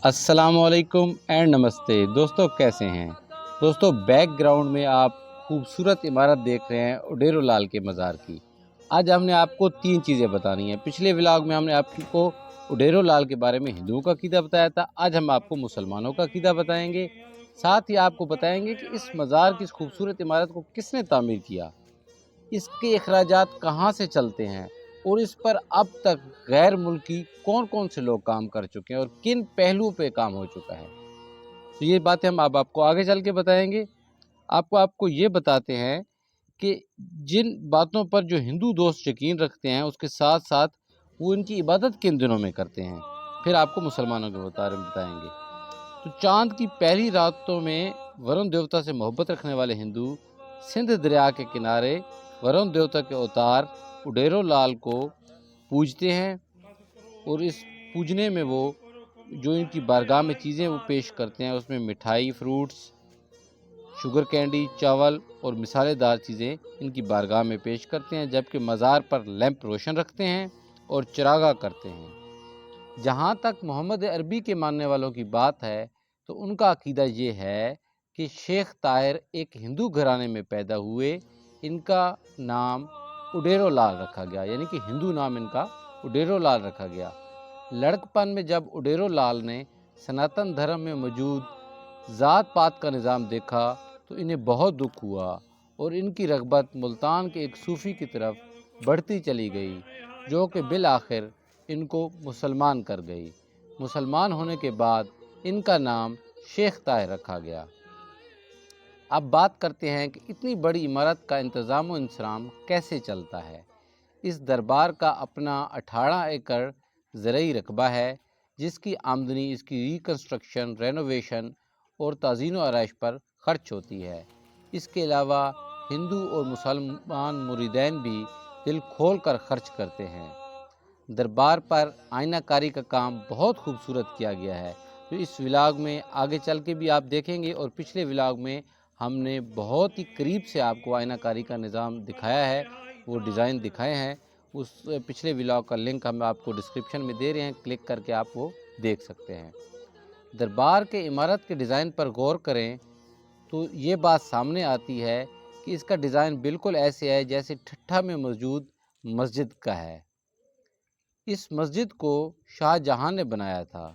السلام علیکم اینڈ نمستے دوستو، کیسے ہیں دوستو؟ بیک گراؤنڈ میں آپ خوبصورت عمارت دیکھ رہے ہیں اڈیرو لال کے مزار کی۔ آج ہم نے آپ کو 3 چیزیں بتانی ہیں۔ پچھلے ولاگ میں ہم نے آپ کو اڈیرو لال کے بارے میں ہندوؤں کا عقیدہ بتایا تھا، آج ہم آپ کو مسلمانوں کا عقیدہ بتائیں گے۔ ساتھ ہی آپ کو بتائیں گے کہ اس مزار کی اس خوبصورت عمارت کو کس نے تعمیر کیا، اس کے اخراجات کہاں سے چلتے ہیں، اور اس پر اب تک غیر ملکی کون کون سے لوگ کام کر چکے ہیں اور کن پہلوؤں پہ کام ہو چکا ہے۔ تو یہ باتیں ہم آپ کو آگے چل کے بتائیں گے۔ آپ کو یہ بتاتے ہیں کہ جن باتوں پر جو ہندو دوست یقین رکھتے ہیں، اس کے ساتھ ساتھ وہ ان کی عبادت کن دنوں میں کرتے ہیں، پھر آپ کو مسلمانوں کے بارے میں بتائیں گے۔ تو چاند کی پہلی راتوں میں ورن دیوتا سے محبت رکھنے والے ہندو سندھ دریا کے کنارے ورن دیوتا کے اوتار اڈیرو لال کو پوجتے ہیں، اور اس پوجنے میں وہ جو ان کی بارگاہ میں چیزیں وہ پیش کرتے ہیں، اس میں مٹھائی، فروٹس، شوگر کینڈی، چاول اور مسالے دار چیزیں ان کی بارگاہ میں پیش کرتے ہیں، جبکہ مزار پر لیمپ روشن رکھتے ہیں اور چراغاں کرتے ہیں۔ جہاں تک محمد عربی کے ماننے والوں کی بات ہے تو ان کا عقیدہ یہ ہے کہ شیخ طاہر ایک ہندو گھرانے میں پیدا ہوئے، ان کا نام اڈیرو لال رکھا گیا، یعنی کہ ہندو نام ان کا اڈیرو لال رکھا گیا۔ لڑکپن میں جب اڈیرو لال نے سناتن دھرم میں موجود ذات پات کا نظام دیکھا تو انہیں بہت دکھ ہوا، اور ان کی رغبت ملتان کے ایک صوفی کی طرف بڑھتی چلی گئی، جو کہ بالآخر ان کو مسلمان کر گئی۔ مسلمان ہونے کے بعد ان کا نام شیخ طاہر رکھا گیا۔ اب بات کرتے ہیں کہ اتنی بڑی عمارت کا انتظام و انصرام کیسے چلتا ہے۔ اس دربار کا اپنا 18 ایکڑ زرعی رقبہ ہے، جس کی آمدنی اس کی ریکنسٹرکشن، رینوویشن اور تعزین و آرائش پر خرچ ہوتی ہے۔ اس کے علاوہ ہندو اور مسلمان مریدین بھی دل کھول کر خرچ کرتے ہیں۔ دربار پر آئینہ کاری کا کام بہت خوبصورت کیا گیا ہے، جو اس ولاگ میں آگے چل کے بھی آپ دیکھیں گے، اور پچھلے ولاگ میں ہم نے بہت ہی قریب سے آپ کو آئینہ کاری کا نظام دکھایا ہے، وہ ڈیزائن دکھائے ہیں۔ اس پچھلے ولاگ کا لنک ہم آپ کو ڈسکرپشن میں دے رہے ہیں، کلک کر کے آپ وہ دیکھ سکتے ہیں۔ دربار کے عمارت کے ڈیزائن پر غور کریں تو یہ بات سامنے آتی ہے کہ اس کا ڈیزائن بالکل ایسے ہے جیسے ٹھٹھا میں موجود مسجد کا ہے۔ اس مسجد کو شاہ جہاں نے بنایا تھا۔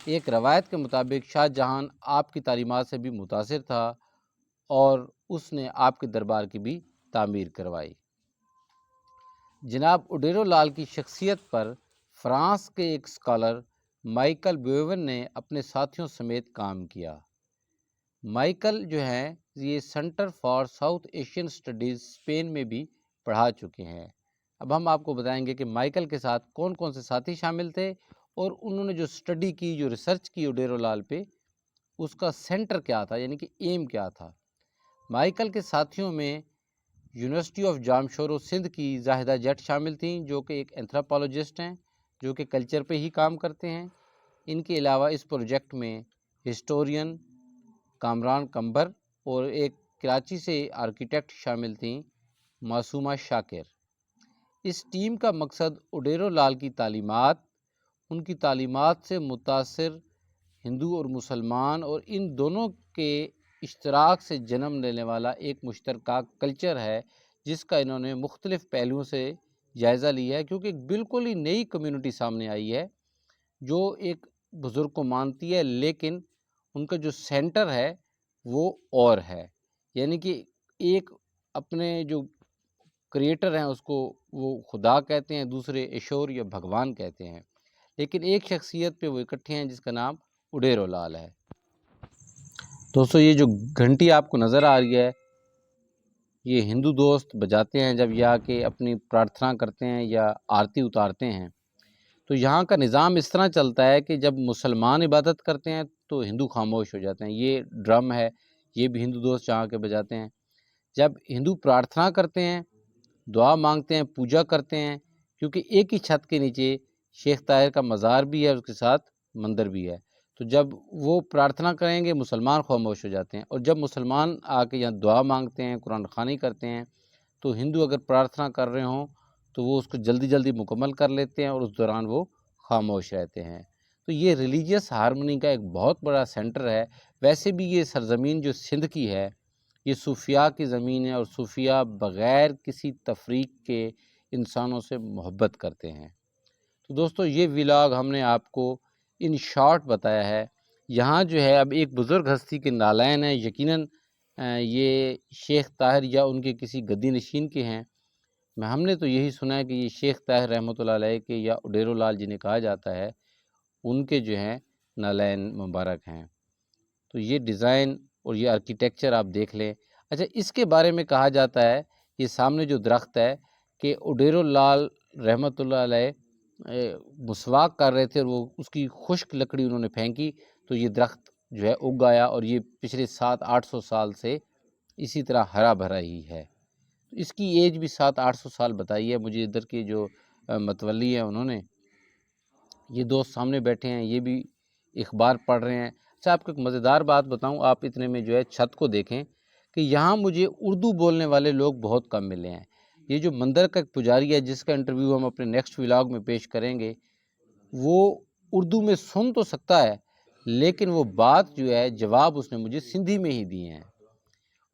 ایک روایت کے مطابق شاہ جہاں آپ کی تعلیمات سے بھی متاثر تھا، اور اس نے آپ کے دربار کی بھی تعمیر کروائی۔ جناب اڈیرو لال کی شخصیت پر فرانس کے ایک اسکالر مائیکل بیوون نے اپنے ساتھیوں سمیت کام کیا۔ مائیکل جو ہیں یہ centre for South Asian studies Spain میں بھی پڑھا چکے ہیں۔ اب ہم آپ کو بتائیں گے کہ مائیکل کے ساتھ کون کون سے ساتھی شامل تھے، اور انہوں نے جو اسٹڈی کی، جو ریسرچ کی اڈیرو لال پہ، اس کا سینٹر کیا تھا، یعنی کہ ایم کیا تھا۔ مائیکل کے ساتھیوں میں یونیورسٹی آف جامشورو سندھ کی زاہدہ جٹ شامل تھیں، جو کہ ایک اینتھروپولوجسٹ ہیں، جو کہ کلچر پہ ہی کام کرتے ہیں۔ ان کے علاوہ اس پروجیکٹ میں ہسٹورین کامران کمبر اور ایک کراچی سے آرکیٹیکٹ شامل تھیں، معصومہ شاکر۔ اس ٹیم کا مقصد اڈیرو لال کی تعلیمات، ان کی تعلیمات سے متاثر ہندو اور مسلمان اور ان دونوں کے اشتراک سے جنم لینے والا ایک مشترکہ کلچر ہے، جس کا انہوں نے مختلف پہلوؤں سے جائزہ لیا ہے، کیونکہ ایک بالکل ہی نئی کمیونٹی سامنے آئی ہے جو ایک بزرگ کو مانتی ہے، لیکن ان کا جو سینٹر ہے وہ اور ہے، یعنی کہ ایک اپنے جو کریٹر ہیں اس کو وہ خدا کہتے ہیں، دوسرے ایشور یا بھگوان کہتے ہیں، لیکن ایک شخصیت پہ وہ اکٹھے ہیں جس کا نام اڈیرو لال ہے۔ دوستو یہ جو گھنٹی آپ کو نظر آ رہی ہے، یہ ہندو دوست بجاتے ہیں جب یہ آ کے اپنی پرارتھنا کرتے ہیں یا آرتی اتارتے ہیں۔ تو یہاں کا نظام اس طرح چلتا ہے کہ جب مسلمان عبادت کرتے ہیں تو ہندو خاموش ہو جاتے ہیں۔ یہ ڈرم ہے، یہ بھی ہندو دوست یہاں کے بجاتے ہیں۔ جب ہندو پرارتھنا کرتے ہیں، دعا مانگتے ہیں، پوجا کرتے ہیں، کیونکہ ایک ہی چھت کے نیچے شیخ طاہر کا مزار بھی ہے، اس کے ساتھ مندر بھی ہے، تو جب وہ پرارتھنا کریں گے مسلمان خاموش ہو جاتے ہیں، اور جب مسلمان آ کے یہاں دعا مانگتے ہیں، قرآن خوانی کرتے ہیں، تو ہندو اگر پرارتھنا کر رہے ہوں تو وہ اس کو جلدی جلدی مکمل کر لیتے ہیں، اور اس دوران وہ خاموش رہتے ہیں۔ تو یہ ریلیجیس ہارمونی کا ایک بہت بڑا سینٹر ہے۔ ویسے بھی یہ سرزمین جو سندھ کی ہے یہ صوفیاء کی زمین ہے، اور صوفیاء بغیر کسی تفریق کے انسانوں سے محبت کرتے ہیں۔ تو دوستو یہ ولاگ ہم نے آپ کو ان شارٹ بتایا ہے۔ یہاں جو ہے اب ایک بزرگ ہستی کے نالین ہیں، یقیناً یہ شیخ طاہر یا ان کے کسی گدی نشین کے ہیں۔ ہم نے تو یہی سنا ہے کہ یہ شیخ طاہر رحمۃ اللہ علیہ کے یا اڈیرو لال جنہیں کہا جاتا ہے ان کے جو ہیں نالین مبارک ہیں۔ تو یہ ڈیزائن اور یہ آرکیٹیکچر آپ دیکھ لیں۔ اچھا، اس کے بارے میں کہا جاتا ہے یہ سامنے جو درخت ہے کہ اڈیرو لال رحمۃ اللہ علیہ مسواک کر رہے تھے اور وہ اس کی خشک لکڑی انہوں نے پھینکی تو یہ درخت جو ہے اگ آیا، اور یہ پچھلے 700-800 سال سے اسی طرح ہرا بھرا ہی ہے۔ اس کی ایج بھی 700-800 سال بتائی ہے مجھے، ادھر کے جو متولی ہیں انہوں نے۔ یہ دوست سامنے بیٹھے ہیں، یہ بھی اخبار پڑھ رہے ہیں۔ اچھا، آپ کو ایک مزیدار بات بتاؤں، آپ اتنے میں جو ہے چھت کو دیکھیں کہ یہاں مجھے اردو بولنے والے لوگ بہت کم ملے ہیں۔ یہ جو مندر کا ایک پجاری ہے جس کا انٹرویو ہم اپنے نیکسٹ ولاگ میں پیش کریں گے، وہ اردو میں سن تو سکتا ہے لیکن وہ بات جو ہے جواب اس نے مجھے سندھی میں ہی دیے ہیں۔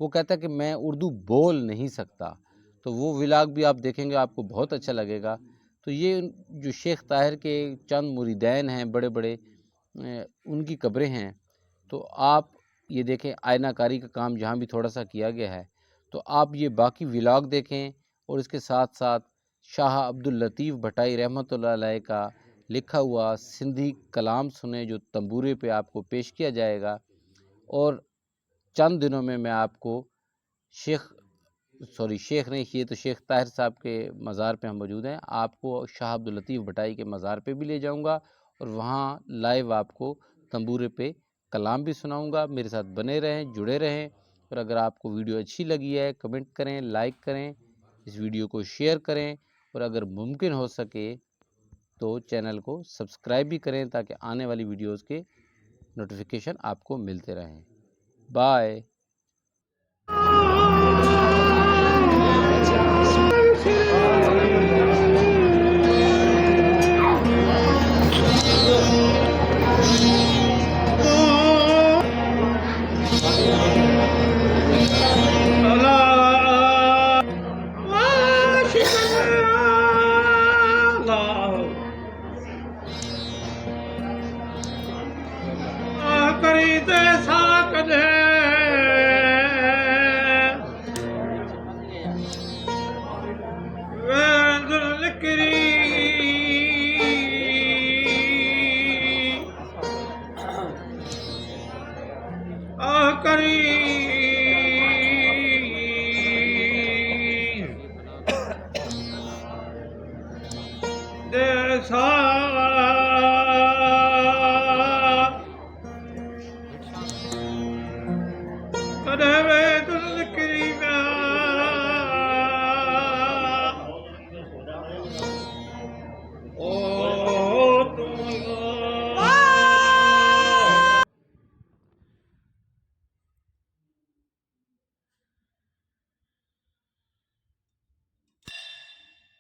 وہ کہتا ہے کہ میں اردو بول نہیں سکتا۔ تو وہ ولاگ بھی آپ دیکھیں گے، آپ کو بہت اچھا لگے گا۔ تو یہ جو شیخ طاہر کے چند مریدین ہیں بڑے بڑے، ان کی قبریں ہیں۔ تو آپ یہ دیکھیں آئینہ کاری کا کام جہاں بھی تھوڑا سا کیا گیا ہے۔ تو آپ یہ باقی ولاگ دیکھیں، اور اس کے ساتھ ساتھ شاہ عبداللطیف بھٹائی رحمۃ اللہ علیہ کا لکھا ہوا سندھی کلام سنیں جو تنبورے پہ آپ کو پیش کیا جائے گا۔ اور چند دنوں میں آپ کو شیخ نہیں، یہ تو شیخ طاہر صاحب کے مزار پہ ہم موجود ہیں، آپ کو شاہ عبداللطیف بھٹائی کے مزار پہ بھی لے جاؤں گا، اور وہاں لائیو آپ کو تنبورے پہ کلام بھی سناؤں گا۔ میرے ساتھ بنے رہیں، جڑے رہیں، اور اگر آپ کو ویڈیو اچھی لگی ہے کمنٹ کریں، لائک کریں، اس ویڈیو کو شیئر کریں، اور اگر ممکن ہو سکے تو چینل کو سبسکرائب بھی کریں تاکہ آنے والی ویڈیوز کے نوٹیفیکیشن آپ کو ملتے رہیں۔ بائے۔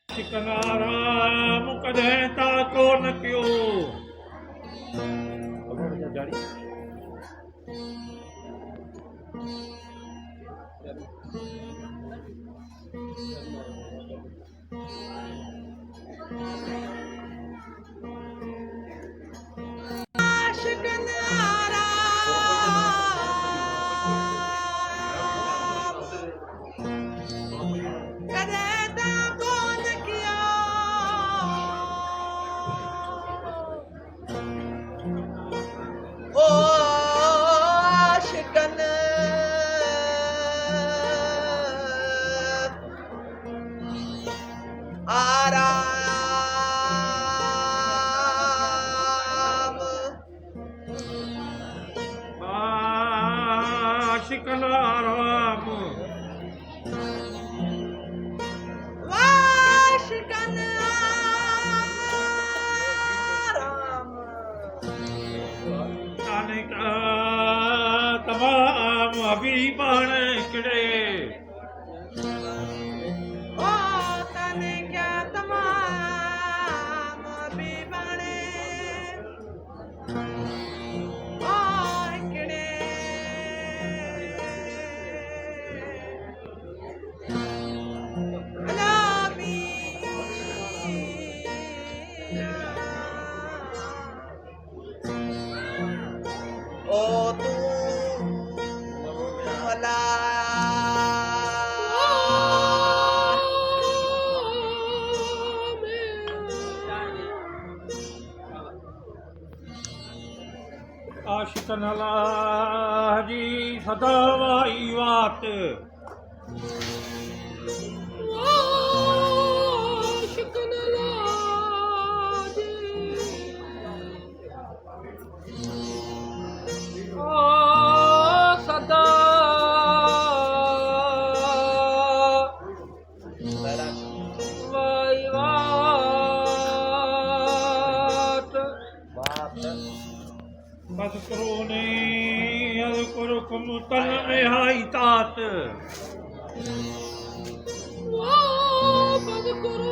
شکنارام کدیں تاکو نہ کیو شکنارام تانے کا تمام حبیبان کڑے ਆਸ਼ਿਕ ਨਲਾ ਜੀ ਸਦਾ ਵਾਈ ਬਾਤ ਬਸ ਕਰੋ ਨੇ ਅਦ ਕਰੋ ਕਮ ਤਨ ਰਿਹਾਈ ਤਾਤ ਬਦ ਕਰੋ